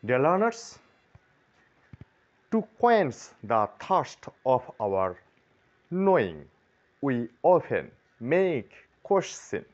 Dear learners, to quench the thirst of our knowing, we often make questions.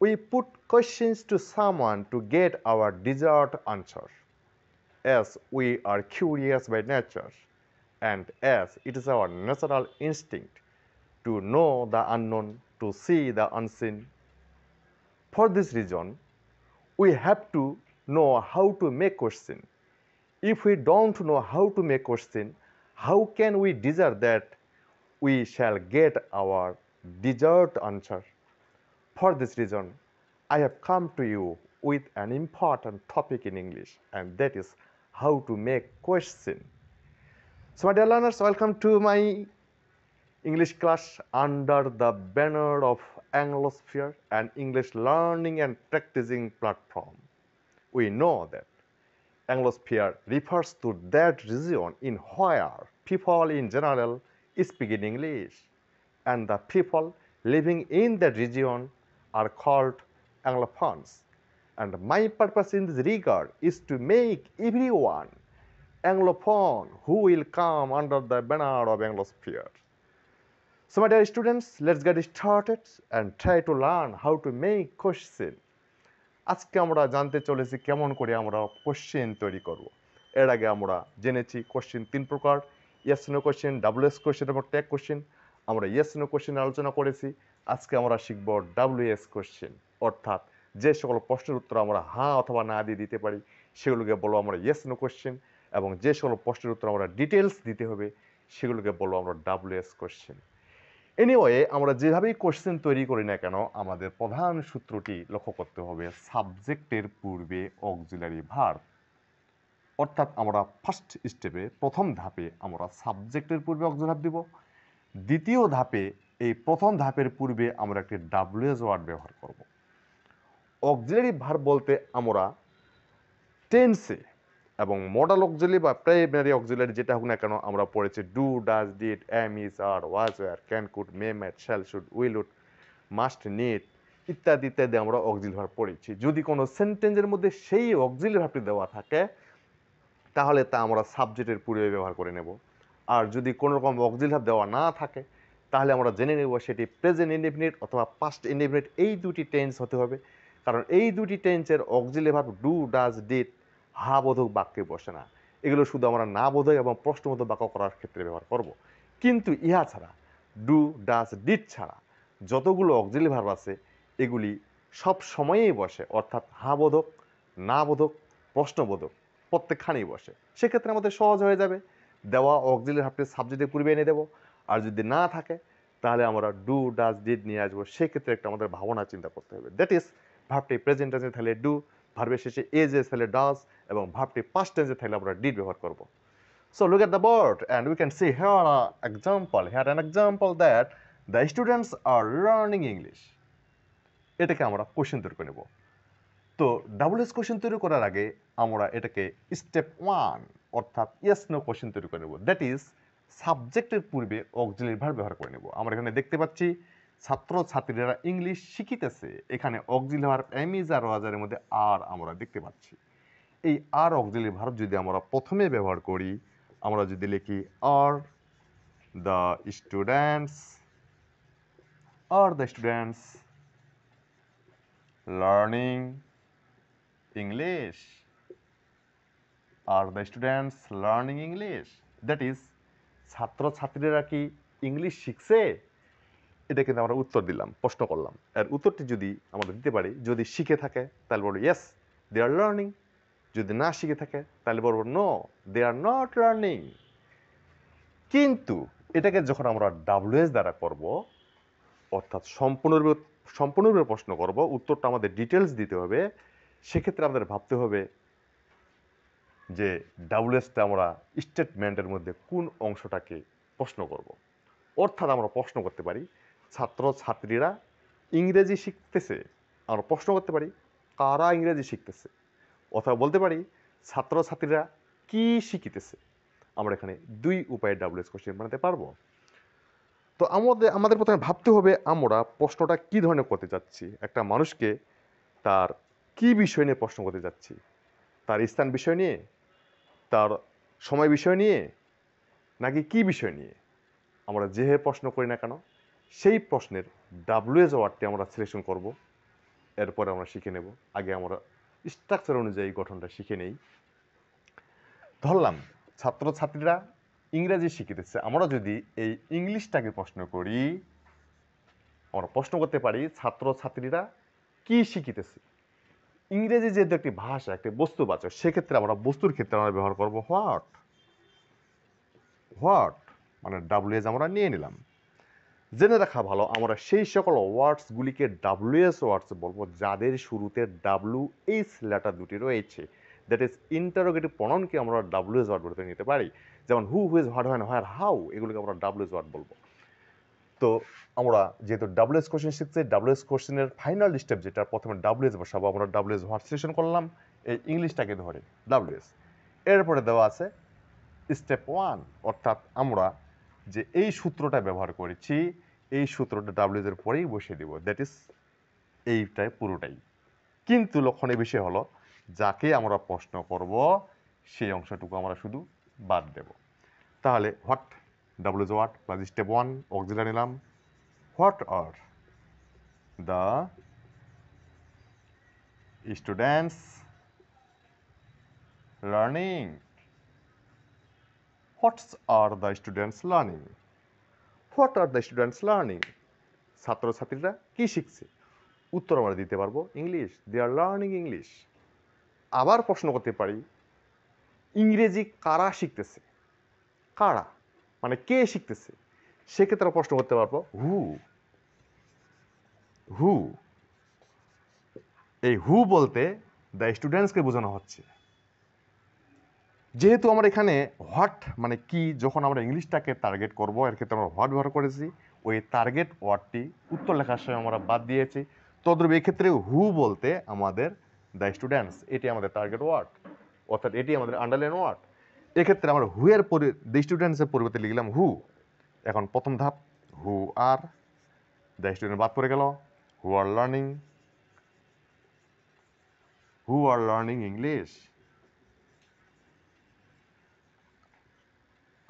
We put questions to someone to get our desired answer, as we are curious by nature, and as it is our natural instinct to know the unknown, to see the unseen. For this reason, we have to know how to make question. If we don't know how to make question, how can we desire that we shall get our desired answer? For this reason, I have come to you with an important topic in English, and that is how to make question. So, my dear learners, welcome to my English class under the banner of Anglosphere, an English learning and practicing platform. We know that Anglosphere refers to that region in where people in general speak in English, and the people living in that region are called Anglophones. And my purpose in this regard is to make everyone Anglophone who will come under the banner of Anglosphere. So my dear students, let's get started and try to learn how to make question. আজকে আমরা জানতে চলেছি কেমন করে আমরা question তৈরি করব। এর আগে আমরা জেনেছি কোশ্চেন তিন প্রকার, yes no question, WH question এবং ট্যাগ কোশ্চেন। আমরা ইয়েস নো কোশ্চেন আলোচনা করেছি। আজকে আমরা শিখব ডাব্লিউএস কোশ্চেন, অর্থাৎ যে সকল প্রশ্নের উত্তর আমরা হ্যাঁ অথবা না দিয়ে দিতে পারি সেগুলোকে বলবো আমরা ইয়েস নো কোশ্চেন, এবং যে সকল প্রশ্নের উত্তর আমরা ডিটেলস দিতে হবে সেগুলোকে বলবো আমরা ডাব্লিউএস কোশ্চেন। এনিওয়ে, আমরা যেভাবেই কোশ্চেন তৈরি করি না কেন আমাদের প্রধান সূত্রটি লক্ষ্য করতে হবে সাবজেক্টের পূর্বে অক্সিলারি ভার্ব, অর্থাৎ আমরা ফার্স্ট স্টেপে প্রথম ধাপে আমরা সাবজেক্টের পূর্বে অক্সিলারি ভার্ব দিব। দ্বিতীয় ধাপে এই প্রথম ধাপের পূর্বে আমরা একটি ডাব্লিউএস ওয়ার্ড ব্যবহার করব। অক্সিলারি ভার্ব বলতে আমরা টেন্সে এবং মডাল অক্সিলারি বা প্রাইমারি অক্সিলারি যেটা হোক না কেন আমরা পড়েছি do, does, did, am, is, are, was, were, can, could, may, might, shall, should, will, would, must, need ইত্যাদি ইত্যাদি আমরা অক্সিলারি ভার্ব পড়েছি। যদি কোনো সেন্টেন্সের মধ্যে সেই অক্সিলারি ভার্বটি দেওয়া থাকে তাহলে তা আমরা সাবজেক্টের পূর্বে ব্যবহার করে নেব। আর যদি কোনো রকম অক্সিলারি ভার্ব দেওয়া না থাকে তাহলে আমরা জেনে নেব সেটি প্রেজেন্ট ইনডেফিনিট অথবা পাস্ট ইনডেফিনিট, এই দুটি টেন্স হতে হবে। কারণ এই দুটি টেন্সের auxiliary verb do, does, did হা বোধক বাক্যে বসে না। এগুলো শুধু আমরা না বোধক এবং প্রশ্নবোধক বাক্য করার ক্ষেত্রে ব্যবহার করব। কিন্তু ইহা ছাড়া, ডু, ডাজ, ডিড ছাড়া যতগুলো অক্সিলারি ভার্ব আছে এগুলি সব সময়েই বসে, অর্থাৎ হা বোধক, না বোধক, প্রশ্নবোধক প্রত্যেকখানেই বসে। সেক্ষেত্রে আমাদের সহজ হয়ে যাবে, দেওয়া অক্সিলারি ভার্বটি সাবজেক্টের পূর্বে এনে দেবো। আর যদি না থাকে তাহলে আমরা ডু, ডাজ, ডিড নিয়ে আসবো। সেক্ষেত্রে একটা আমাদের ভাবনা চিন্তা করতে হবে। দ্যাট ইজ ভার্বটি প্রেজেন্ট টেন্সে থাকলে ডু, ভার্বের শেষে এজে থাকলে ডাজ, এবং ভার্বটি পাস্ট টেন্সে থাকলে আমরা ডিড ব্যবহার করব। So look at the board and we can see here an example that the students are learning English. এটাকে আমরা কোশ্চেন তৈরি করে নেব। তো ডাব্লিউএস কোশ্চেন তৈরি করার আগে আমরা এটাকে স্টেপ 1 অর্থাৎ ইয়েস নো কোশ্চেন তৈরি করে নেব। দ্যাট ইজ সাবজেক্টের পূর্বে অক্সিলারি ভার্ব ব্যবহার করে নেব। আমরা এখানে দেখতে পাচ্ছি ছাত্র ছাত্রীরা ইংলিশ শিখিতেছে, এখানে auxiliary verb am, is, are, ওয়াজ এর মধ্যে আর আমরা দেখতে পাচ্ছি। এই আর অক্সিলারি ভার্ব যদি আমরা প্রথমে ব্যবহার করি, আমরা যদি লিখি আর the students learning English, R the students learning English, that is ছাত্র ছাত্রীরা কি ইংলিশ শিখছে? এটা কিন্তু আমরা উত্তর দিলাম, প্রশ্ন করলাম। এর উত্তরটি যদি আমরা দিতে পারি, যদি শিখে থাকে তাহলে বলবো ইয়েস দে আর লার্নিং, যদি না শিখে থাকে তাহলে বলবো no they are not learning. কিন্তু এটাকে যখন আমরা ডাব্লিউএস দ্বারা করব, অর্থাৎ সম্পূর্ণরূপে প্রশ্ন করব, উত্তরটা আমাদের ডিটেলস দিতে হবে, সেক্ষেত্রে আমাদের ভাবতে হবে যে ডাব্লিউএসটা আমরা স্টেটমেন্টের মধ্যে কোন অংশটাকে প্রশ্ন করব। অর্থাৎ আমরা প্রশ্ন করতে পারি ছাত্র ছাত্রীরা ইংরেজি শিখতেছে, আমরা প্রশ্ন করতে পারি কারা ইংরেজি শিখতেছে, অথবা বলতে পারি ছাত্র ছাত্রীরা কি শিখিতেছে। আমরা এখানে দুই উপায়ে ডাব্লিউএস কোশ্চেন বানাতে পারবো। তো আমাদের প্রথমে ভাবতে হবে আমরা প্রশ্নটা কি ধরনের করতে যাচ্ছি, একটা মানুষকে তার কি বিষয় নিয়ে প্রশ্ন করতে যাচ্ছি। তার স্থান বিষয় নিয়ে, তার সময় বিষয় নিয়ে, নাকি কি বিষয় নিয়ে? আমরা যে প্রশ্ন করি না কেন সেই প্রশ্নের ডাব্লিউএস ওয়ার্ডটি আমরা সিলেকশন করব, এরপরে আমরা শিখে নেব। আগে আমরা স্ট্রাকচার অনুযায়ী গঠনটা শিখে নেই। ধরলাম ছাত্রছাত্রীরা ইংরেজি শিখিতেছে, আমরা যদি এই ইংলিশটাকে প্রশ্ন করি, আমরা প্রশ্ন করতে পারি ছাত্রছাত্রীরা কি শিখিতেছে। ইংরেজি যেহেতু একটি ভাষা, একটি বস্তুবাচক, সেক্ষেত্রে আমরা বস্তুর ক্ষেত্রে আমরা ব্যবহার করব হোয়াট। হোয়াট মানে ডাব্লিউএস আমরা নিয়ে নিলাম। জেনে রাখা ভালো, আমরা সেই সকল ওয়ার্ডসগুলিকে ডাব্লিউএস ওয়ার্ডস বলবো যাদের শুরুতে ডাব্লিউএইচ লেটার দুটি রয়েছে। দ্যাট ইজ ইন্টারোগেটিভ প্রনাউনকে আমরা ডাব্লিউএস ওয়ার্ড বলতে নিতে পারি। যেমন who, whose, what, when, where, how, এগুলোকে আমরা ডাব্লিউএস ওয়ার্ড বলবো। তো আমরা যেহেতু ডাব্লিউএস কোশ্চেন শিখছি, ডাব্লিউএস কোশ্চেনের ফাইনাল স্টেপ যেটা, প্রথমে ডাব্লিউএস বসাবো, আমরা ডাব্লিউএস হোয়াট সিলেকশন করলাম, এই ইংলিশটাকে ধরে ডাব্লিউএস। এরপরে দেওয়া আছে স্টেপ 1, অর্থাৎ আমরা যে এই সূত্রটা ব্যবহার করেছি, এই সূত্রটা ডাব্লিউএস এর পরেই বসিয়ে দিব। দ্যাট ইজ এইটাই পুরোটাই। কিন্তু লক্ষণীয় বিষয় হলো, যাকে আমরা প্রশ্ন করব সেই অংশটুকু আমরা শুধু বাদ দেব। তাহলে what, WH what plus step 1 auxiliary নিলাম। What are the students learning? What's are the students learning? What are the students learning? ছাত্রছাত্রীরা কি শিখছে? উত্তর আমরা দিতে পারবো English, they are learning English. আবার প্রশ্ন করতে পারি, ইংরেজি কারা শিখতেছে? কারা মানে কে শিখতেছে? সেক্ষেত্রে প্রশ্ন করতে পারবো হু। হু, এই হু বলতে দ্য স্টুডেন্টসকে বোঝানো হচ্ছে। যেহেতু আমরা এখানে হোয়াট মানে কি, যখন আমরা ইংলিশটাকে টার্গেট করব, এর ক্ষেত্রে আমরা হোয়াট ব্যবহার করেছি, ওই টার্গেট ওয়ার্ডটি উত্তর লেখার সময় আমরা বাদ দিয়েছি। তদ্রূপ এক্ষেত্রে হু বলতে আমাদের দ্য স্টুডেন্টস, এটি আমাদের টার্গেট ওয়ার্ড, অর্থাৎ এটি আমাদের আন্ডারলাইন ওয়ার্ড। এক্ষেত্রে আমরা হু এর দ্য স্টুডেন্টসের পরিবর্তে লিখলাম হু। এখন প্রথম ধাপ, হু আর, দ্য স্টুডেন্ট বাদ পড়ে গেল, who are learning, who are learning English,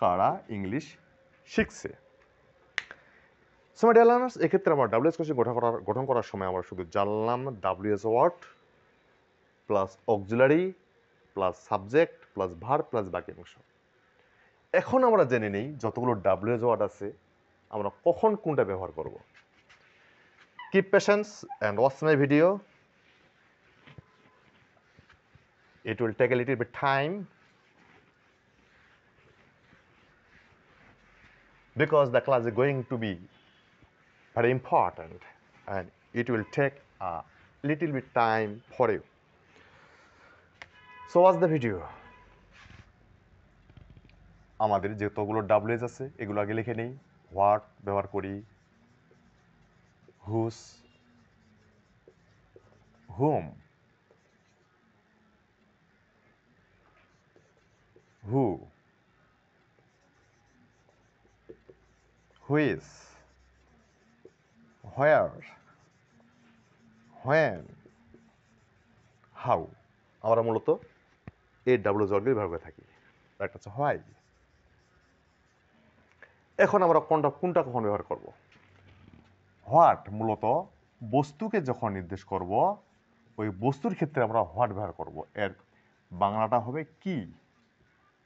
কারা ইংলিশ শিখছে। সো মাই ডিয়ার লার্নার্স, এক্ষেত্রে আমরা ডাব্লিউএস কোশ্চেন গঠন করার সময় আমরা শুধু জানলাম WH word plus auxiliary plus subject plus verb plus বাকি অংশ। এখন আমরা জেনে নেই যতগুলো ডাব্লিউএস ওয়ার্ড আছে আমরা কখন কোনটা ব্যবহার করব। Keep patience and watch my video. It will take a little bit time because the class is going to be very important and it will take a little bit time for you. So watch the video. আমাদের যতগুলো WS আছে এগুলো আগে লিখে নেই। What ব্যবহার করি, হুস, হুম, হু, হুইজ, হোয়ার, হোয়েন, হাউ। আমরা মূলত এই ডাব্লিউএস ওয়ার্ডগুলি ব্যবহার করে থাকি। একটা হচ্ছে হোয়াই। এখন আমরা কোনটা কখন ব্যবহার করব। হোয়াট মূলত বস্তুকে যখন নির্দেশ করব, ওই বস্তুর ক্ষেত্রে আমরা হোয়াট ব্যবহার করব। এর বাংলাটা হবে কি।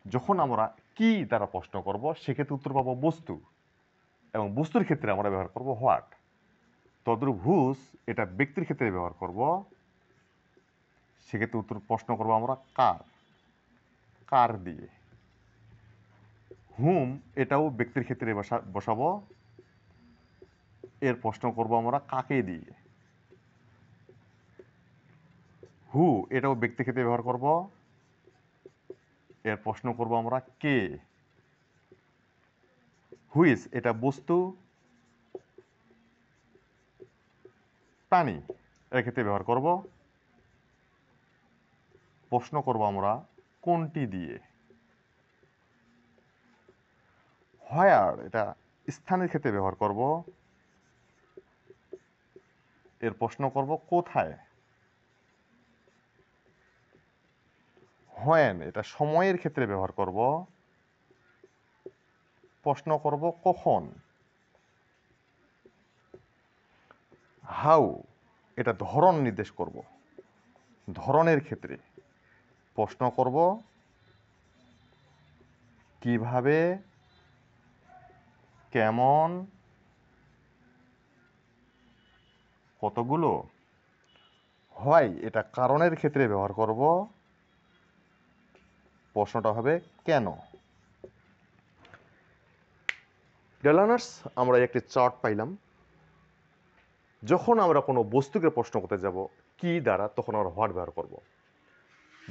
যখন আমরা কি দ্বারা প্রশ্ন করব সেক্ষেত্রে উত্তর পাবো বস্তু, এবং বস্তুর ক্ষেত্রে আমরা ব্যবহার করব হোয়াট। তদ্রূপ হুস, এটা ব্যক্তির ক্ষেত্রে ব্যবহার করব, সেক্ষেত্রে উত্তর প্রশ্ন করব আমরা কার, কার দিয়ে। হুম, এটাও ব্যক্তির ক্ষেত্রে বসাবো, এর প্রশ্ন করব আমরা কাকে দিয়ে। হু, এটাও ব্যক্তির ক্ষেত্রে ব্যবহার করব, এর প্রশ্ন করব আমরা কে। হুইচ, এটা বস্তু, প্রাণী, এর ক্ষেত্রে ব্যবহার করব, প্রশ্ন করব আমরা কোনটি দিয়ে। হোয়ার, এটা স্থানের ক্ষেত্রে ব্যবহার করব, এর প্রশ্ন করব কোথায়। হোয়েন এটা সময়ের ক্ষেত্রে ব্যবহার করব, প্রশ্ন করব কখন। হাউ এটা ধরন নির্দেশ করব, ধরনের ক্ষেত্রে প্রশ্ন করব কিভাবে, কেমন, কতগুলো। হোয়াই এটা কারণের ক্ষেত্রে ব্যবহার করব, প্রশ্নটা হবে কেন। লার্নার্স আমরা একটি চার্ট পাইলাম। যখন আমরা কোনো বস্তুকে প্রশ্ন করতে যাব কি দ্বারা, তখন আমরা হোয়াট ব্যবহার করব।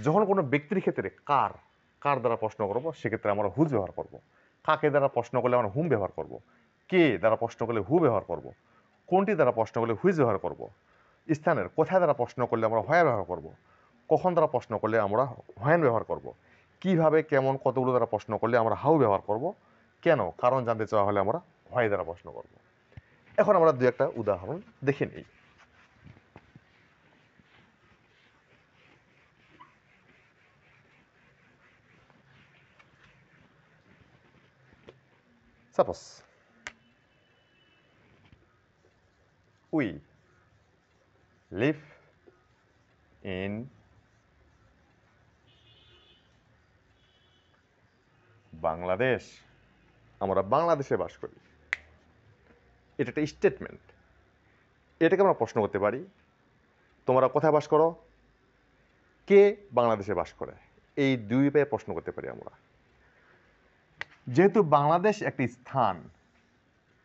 যখন কোনো ব্যক্তির ক্ষেত্রে কার কার দ্বারা প্রশ্ন করব, সেক্ষেত্রে আমরা হুজ ব্যবহার করব। কাকে দ্বারা প্রশ্ন করলে আমরা হুম ব্যবহার করব। কে দ্বারা প্রশ্ন করলে হু ব্যবহার করব। কোনটি দ্বারা প্রশ্ন করলে হুইজ ব্যবহার করব। স্থানের কোথায় দ্বারা প্রশ্ন করলে আমরা হোয়া ব্যবহার করব। কখন দ্বারা প্রশ্ন করলে আমরা হোয়েন ব্যবহার করব। কিভাবে, কেমন, কতগুলো দ্বারা প্রশ্ন করলে আমরা হাউ ব্যবহার করব। কেন, কারণ জানতে চাওয়া হলে আমরা হোয়াই দ্বারা প্রশ্ন করব। এখন আমরা দু একটা উদাহরণ দেখে নিই। Suppose we live in Bangladesh. আমরা বাংলাদেশে বাস করি। এটা একটা স্টেটমেন্ট। এটাকে আমরা প্রশ্ন করতে পারি, তোমরা কোথায় বাস করো, কে বাংলাদেশে বাস করে। এই দুই উপায়ে প্রশ্ন করতে পারি আমরা। যেহেতু বাংলাদেশ একটি স্থান,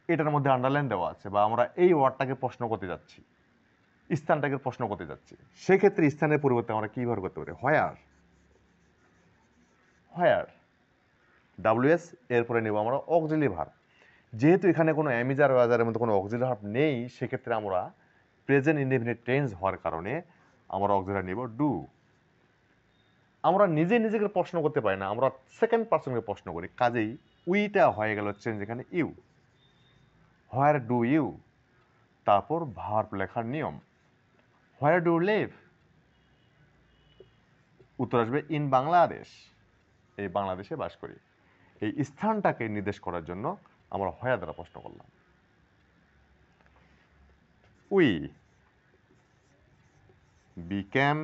এটার মধ্যে আন্ডারলাইন দেওয়া আছে, বা আমরা এই ওয়ার্ডটাকে প্রশ্ন করতে যাচ্ছি, স্থানটাকে প্রশ্ন করতে যাচ্ছি, সেক্ষেত্রে স্থানের পরিবর্তে আমরা কি ব্যবহার করতে পারি, হোয়ার। হোয়ার ডাব্লিউএস এরপরে নেব আমরা অক্সিলারি ভার্ব। যেহেতু এখানে কোনো অ্যামিজার ওয়াজারের মধ্যে কোনো অক্সিলারি ভার্ব নেই, সেক্ষেত্রে আমরা প্রেজেন্ট ইনডেফিনিট টেন্স হওয়ার কারণে আমরা অক্সিলারি নেব ডু। আমরা নিজে নিজেকে প্রশ্ন করতে পারি না, আমরা সেকেন্ড পার্সনকে প্রশ্ন করি, কাজেই উইটা হয়ে গেল চেঞ্জ এখানে ইউ। হোয়ার ডু ইউ, তারপর ভার্ব লেখার নিয়ম। হোয়ার ডু লিভ, উত্তর আসবে ইন বাংলাদেশ, এই বাংলাদেশে বাস করি। এই স্থানটাকে নির্দেশ করার জন্য আমরা হোয়ার দ্বারা প্রশ্ন করলাম। We became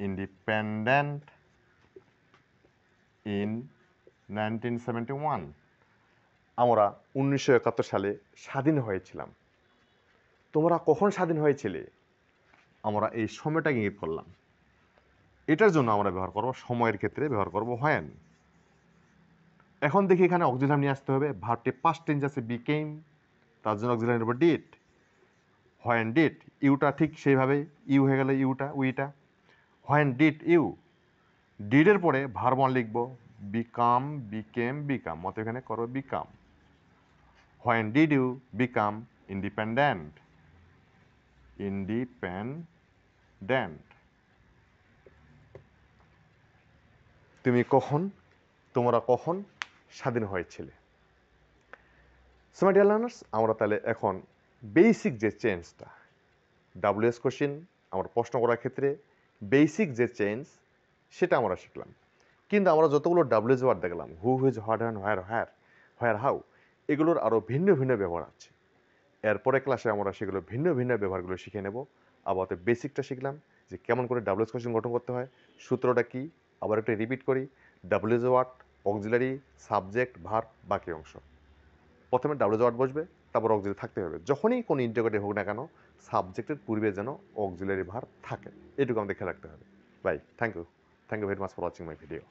independent in 1971। আমরা 1971 সালে স্বাধীন হয়েছিলাম। তোমরা কখন স্বাধীন হয়েছিলে, আমরা এই সময়টাকে ইঙ্গিত করলাম। এটার জন্য আমরা ব্যবহার করব, সময়ের ক্ষেত্রে ব্যবহার করব হোয়েন। এখন দেখি এখানে অক্সিলারি নিয়ে আসতে হবে। ভার্বটি পাস্ট টেন্স আছে বিকেম, তার জন্য অক্সিলারি নেব ডিড। হোয়েন ডিড, ইউটা ঠিক সেইভাবে ইউ হয়ে গেল, ইউটা উইটা। হোয়েন ডিড ইউ, ডিডের পরে ভার্ব ওয়ান লিখব, বিকাম, বিকেম, বিকাম, মত এখানে করো become. When did you become independent, independent. তুমি কখন, তোমরা কখন স্বাধীন হয়েছিলে। সো মাই ডিয়ার লার্নার্স, আমরা তাহলে এখন বেসিক যে চেঞ্জটা, ডাব্লিউএস কোশ্চেন আমরা প্রশ্ন করার ক্ষেত্রে বেসিক যে চেঞ্জ, সেটা আমরা শিখলাম। কিন্তু আমরা যতগুলো ডাব্লিউএস ওয়ার্ড দেখলাম, হু, হুইজ, হোয়াট, হ্যান, হোয়ার, হোয়ার, হাউ, এগুলোর আরও ভিন্ন ভিন্ন ব্যবহার আছে। এরপরে ক্লাসে আমরা সেগুলো ভিন্ন ভিন্ন ব্যবহারগুলো শিখে নেব। আপাতত বেসিকটা শিখলাম যে কেমন করে ডাব্লিউএস কোশ্চেন গঠন করতে হয়, সূত্রটা কি, আবার একটা রিপিট করি। WH word, auxiliary, subject, verb, বাকি অংশ। প্রথমে ডাব্লিউএস ওয়ার্ড বসবে, তারপর অক্সিলারি থাকতে হবে। যখনই কোনো ইন্টারোগেটিভ হোক না কেন, সাবজেক্টের পূর্বে যেন অক্সিলারি ভার্ব থাকে, এটুকু আমাদের খেয়াল রাখতে হবে। Bye, thank you very much for watching my video.